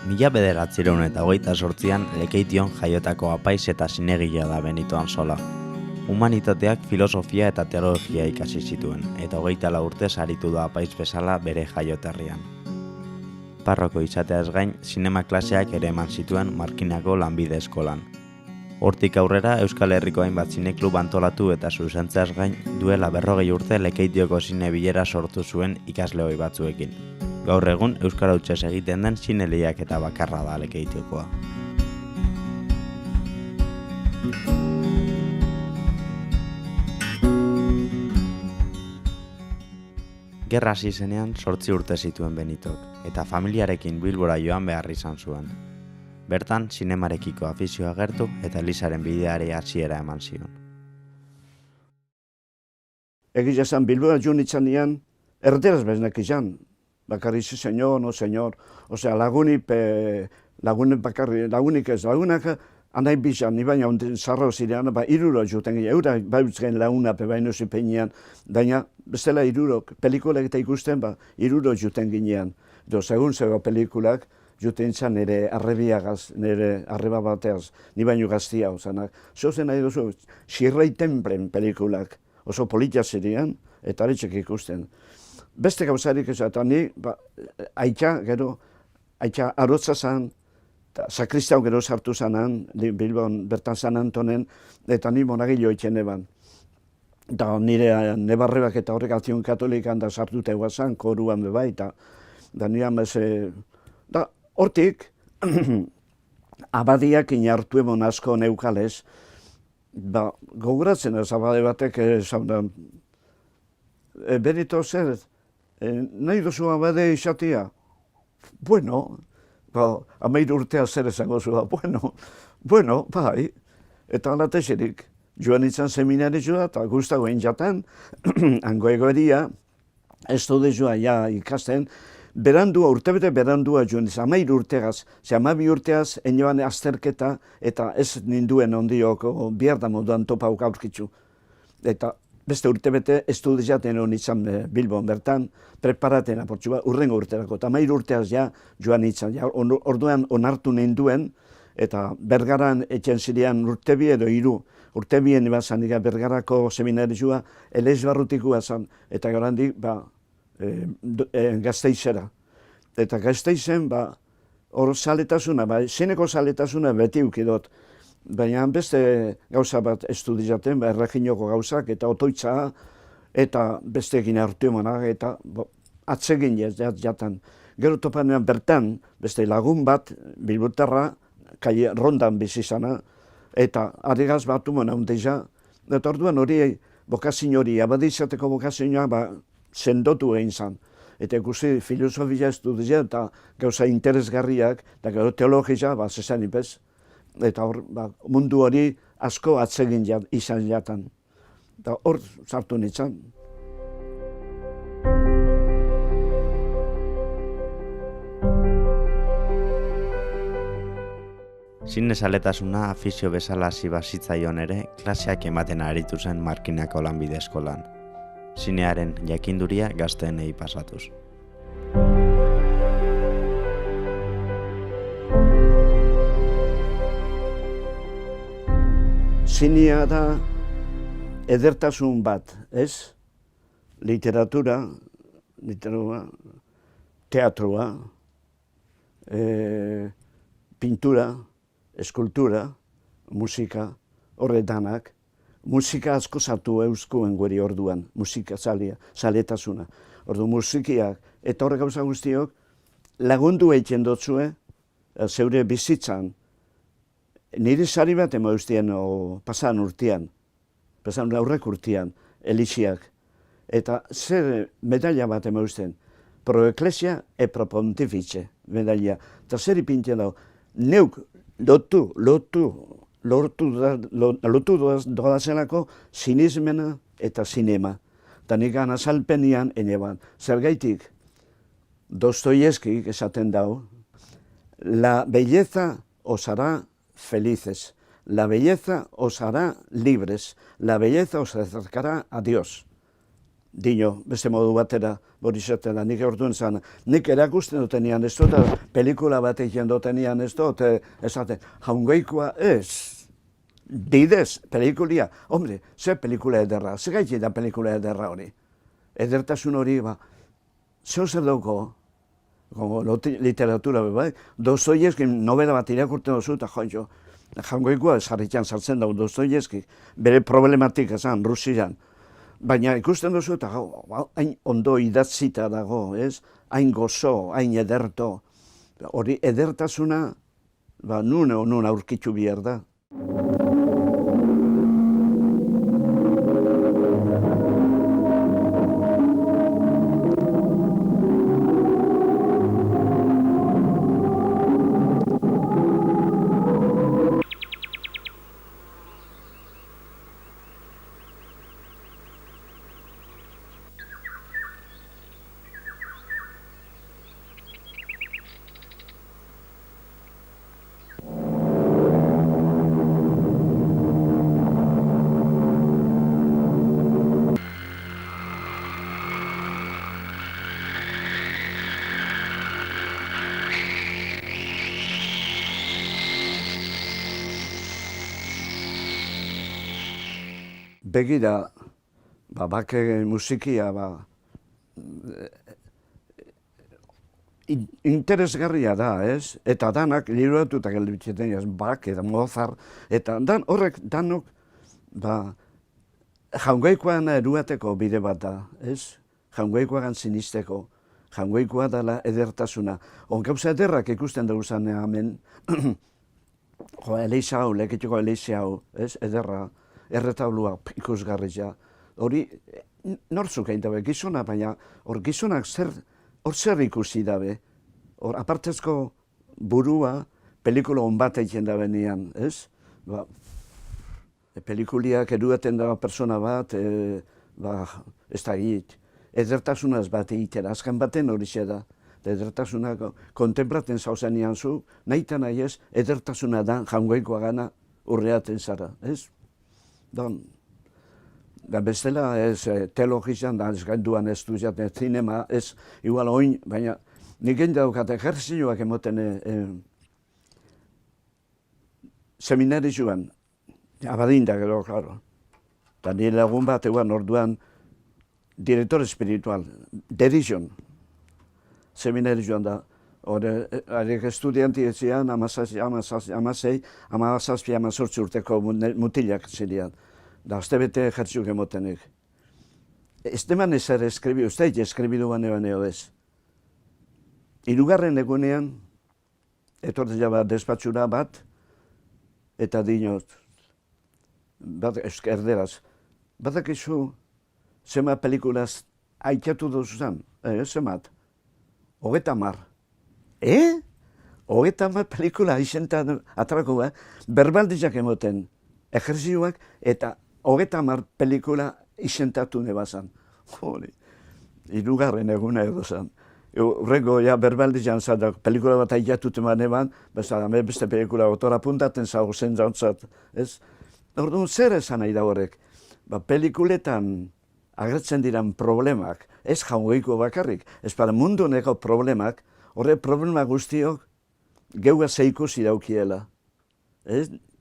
1928an Lekeition jaiotako apaiz eta zinegilea da Benito Ansola. Humanitateak filosofia eta teologia ikasi zituen, eta 24 urtez aritu da apaiz bezala bere jaioterrian. Parroko izateaz gain, zinema klaseak ere eman zituen Markinako lanbide eskolan. Hortik aurrera Euskal Herriko hainbat zineklub antolatu eta zuzentzeaz gain, duela 40 urte Lekeitioko zine bilera sortu zuen ikasle ohi batzuekin. Gaur egun euskara hutsez egiten den zine lehiaketa bakarra da Lekeitiokoa. Gerra hasi zenean 8 urte zituen Benitok, eta familiarekin Bilbora joan behar izan zuen. Bertan, zinemarekiko afizioa agertu eta Elizaren bideari hasiera eman zion. Egia esan Bilbora joan itzanean, erderaz beznak izan. Bakarri señor, no señor, osea lagunik anai bizan, ni baina zarro zirean, 3 juten ginen, eura bautzgen laguna baino zipenean, daina bestela 3 pelikulak eta ikusten, 3 juten ginean. Segun zego pelikulak, juten zan nire arrebiagaz, nire arreba bateaz, ni baino gaztia, ozanak. Zozen nahi duzu, Xirrei Templen pelikulak, oso politia zirean, eta aritxek ikusten. Beste gauzarik ez, eta ni, aitza arotza zan, sakristau gero sartu zanan, Bilbon bertan San Antonen, eta ni monagilo itxen eban. Eta nire nebarrebak eta horrek Akzion Katolikan da sartuta eguazan, koruan bebai, eta nire da hortik, abadiak inartu emon asko neukalez, gogoratzen ez abade batek, Benito zer, nahi duzu abade izatea? Bueno, 13 urtea zer esango zua, bueno, bai. Eta alateserik, joan izan seminarizua eta guztago jaten, hango egoeria, ez dode joa ja ikasten, urtebete berandua joan izan, 13 urtegaz, 12 urteaz, enoan azterketa eta ez ninduen ondioko, bihar da moduan topauk aurkitzu. Eta beste urtebete estudiaten hon izan Bilbon bertan, preparaten aportxua, urrengo urterako, eta 13 urteaz ja joan izan, orduan onartu ninduen, eta Bergaran etxen zirean urtebi edo 3, urtebien ibazan Bergarako seminarizua, elez barrutikua zan, eta garandik, Gasteizera. Eta Gasteizen, hor saletasuna, zineko saletasuna beti ukidot, baina beste gauza bat estudiaten, erreginoko gauzak, eta otoitza, eta besteekin hartu emanak, eta atsegin jatan. Gero topanean bertan, beste lagun bat, Bilbotarra, rondan bizizana, eta adegaz batu mona undeiza, eta orduan hori, bokazio hori, abadizateko bokazioa, sendotu egin zan. Eta ikusi filosofia estudia eta gauza interesgarriak, eta gero teologia, zesan ipez. Eta hor, mundu hori asko atsegin izan jatan. Eta hor sartu nintzen. Zinezaletasuna afizio bezala hasi bazitzaion ere, klaseak ematen aritu zen Markinako lanbide eskolan. Zinearen jakinduria gazteenei pasatuz. Zinea da edertasun bat, ez? Literatura, teatroa, pintura, eskultura, musika, horretanak. Musika asko sartu euskuen gueri orduan, musika zaletasuna. Ordu musikiak eta horrek gauza guztiok lagundu eitzen dotzue, zeure bizitzan. Nire sari bat ema eustien, pasan urtean, pasan aurrek urtean, elixiak. Eta zer medaila bat ema eusten, pro eklesia e pro pontifice medaila. Eta zer ipintzen dago, neuk lortu doazelako sinismena eta sinema. Eta nik azalpenian eneban. Zergaitik, Dostoyevskik esaten dago, la belleza os hará felices, la belleza os hará libres, la belleza os acercará a Dios. Dino, beste modu batera, hori izaten da, nik orduan zan, nik erakusten dutenian ez dut, pelikula bat egin dutenian ez dut, esaten, jaungoikoa ez, bidez, pelikulia, hombre, ze pelikula ederra, ze gaiti da pelikula ederra hori, edertasun hori, zeo zer dauko, literatura, bai, Dostoievski novela bat irakurten duzu, eta jaungoikoa sarritan sartzen dago Dostoievski, bere problematika zan, Rusian. Baina ikusten duzu eta hain ondo idatzita dago, ez? Hain gozo, hain ederto. Hori edertasuna, nun aurkitu behar da. Begira, bake musikia, interesgarria da, ez? Eta danak liburatuta gelditzen ez, Bach eta Mozart, eta horrek danok, jaungoikoan eruateko bide bat da, ez? Jaungoikoan sinisteko, jaungoikoa dela edertasuna. Gauza ederrak ikusten dugu zan hemen, Eliza hau, lekituko Eliza hau, ez? Ederra. Erretaulua ikusgarria. Hori, nortzuk egin dabe, gizona, baina hor gizonak zer ikusi dabe. Hor, apartezko burua pelikula hon bat egin dabe nian, ez? Pelikuliak eduaten da persona bat, ez da egit. Edertasunaz bat egitera, azken baten hori da. Edertasunak kontemplaten zauzen nian zu, nahi eta nahi ez, edertasuna da jaungoikoa gana urreaten zara, ez? Da bestela ez teologian, da ez gainduan ez duzaten zinema, ez igual oin, baina nik egin daukat ejerzioak emoten seminarioan, abadinda gero, klaro. Eta nire lagun bat eguan orduan direktor espiritual, Derision, seminarioan da. Arek estudianti etzian, amazazpi, urteko mutilak zirean. Da, azte bete ejertzuk emotenek. Ez deman ezer eskribi, uste eskribidu banean ez. Hirugarren egunean, etortzea bat despatxura bat, eta dinot, bat erderaz, batak izu, zema pelikulaz aikatu duzuzan, zemat, 30. 30 pelikula izentan atrako, berbaldizak emoten ejerzioak eta 30 pelikula izentatu nebazan. Hori, hirugarren eguna edo zan. Horrego, berbaldizan zadak pelikula bat aiatuten baneban, beste pelikula otora puntaten zago zen jauntzat, ez? Orduan, zer esan nahi da horrek? Pelikuletan agertzen diran problemak, ez jaungoiko bakarrik, ez para mundu neko problemak, horre problema guztiok geua zeikusi daukiela.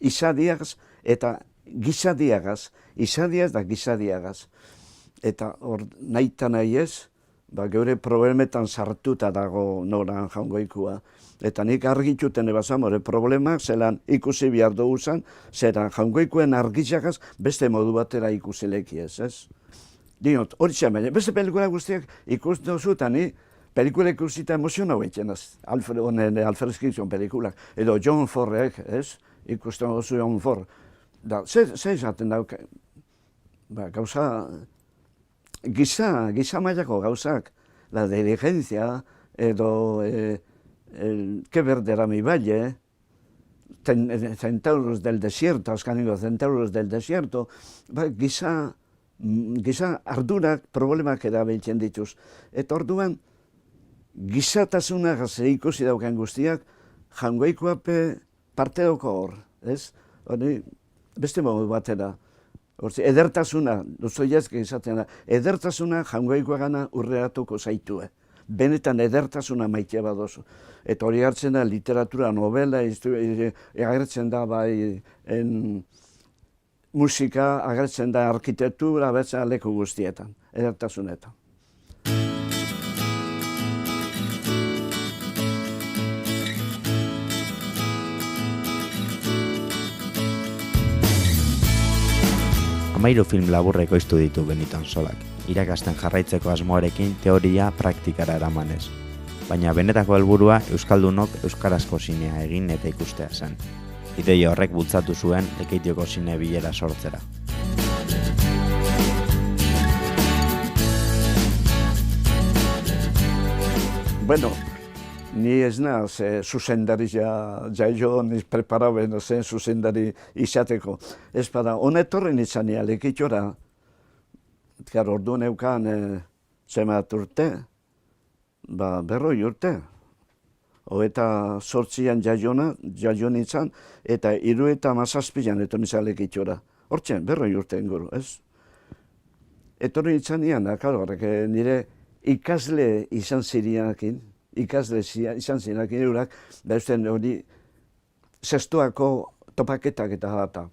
Izadiagaz eta gizadiagaz, izadiaz da gizadiagaz. Eta hor nahi eta nahi ez, geure problemetan sartuta dago noran jaungoikua. Eta nik argituten ebazan, horre problemak zelan ikusi behar dugu zan, zelan jaungoikuen argitxagaz beste modu batera ikusi lekiez, ez? Dinot, hori txan, beste pelikula guztiak ikusten duzu eta ni pelikula ikusita emoziona huetzen, Alfred Hitchcock pelikulak, edo John Fordek, ez? Ikusten duzu John Ford. Da, ze esaten dauk, gauza, giza mailako gauzak, la diligencia, edo que verder a mi valle, Centauros del desierto, azkaniko Centauros del desierto, giza ardurak problemak erabiltzen dituz. Eta orduan, gizatasunak ikusi dauken guztiak, jaungoikoa parte dauko hor, ez? Hori, beste modu batera, Hortzi, edertasuna, Dostoievski izaten da, edertasuna jangoikoa gana urreratuko zaitue. Benetan edertasuna maitea badozu. Eta hori hartzen da literatura, novela, agertzen da bai musika, agertzen da arkitektura, agertzen da leku guztietan, edertasunetan. Amairu film laburra ekoiztu ditu Benito Ansolak, irakasten jarraitzeko asmoarekin teoria praktikara eramanez. Baina benetako helburua euskaldunok euskarazko zinea egin eta ikustea zen. Ideia horrek bultzatu zuen Lekeitioko zine bilera sortzera. Bueno, ni ez naz zuzendari jaio, niz preparaben zen zuzendari izateko. Ez bada, honetorren izania Lekeitora, orduan eukan zemat urte, berroi urte. Hogeita zortzian jaio nintzen, eta 37an etorri nintzen Lekeitora. Hortzen, berroi urte inguru, ez? Etorri nintzen nian, nire ikasle izan ziriakin, eurak, da usten hori zestuako topaketak eta jata.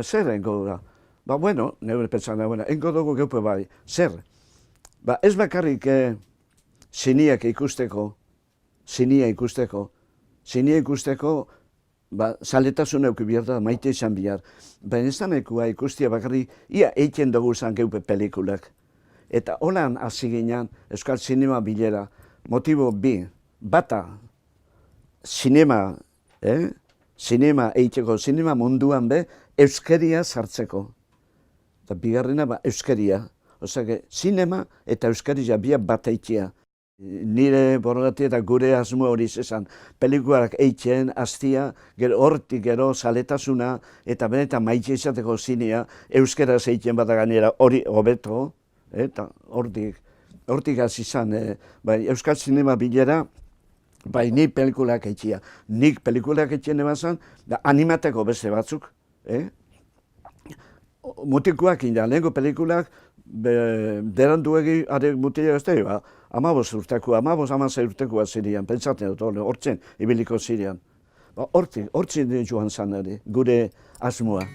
Zer engo da? Bueno, neure pentsan da, engo dugu geupe bai, zer? Ez bakarrik zineak ikusteko, zaletasun euki behar da, maite izan behar. Baina ez da nekua ikustia bakarrik, ia eiken dugu zan geupe pelikulak. Eta holan hasi ginen Euskal Zinema bilera, motibo bi, bata, zinema eiteko, zinema munduan be, euskeria sartzeko. Eta bigarrena euskeria. Osake, zinema eta euskeria bia bat eitea. Nire borrogati eta gure asmo hori zezan, pelikulak eitzen, hastia, hortik gero zaletasuna eta benetan maite izateko zinea, euskera zeitzen bat gainera hori hobeto, eta hortik hasi izan, Euskal Zinema bilera, nik pelikulak eitzia. Nik pelikulak eitzien ebazan, animateko beste batzuk. Mutikoak inda, lehenko pelikulak, derandu egi, mutila ez da, 15 urtekoa zirian, pentsatzen dut, hortzen, ibiliko zirian. Hortzen joan zan, gure asmoa.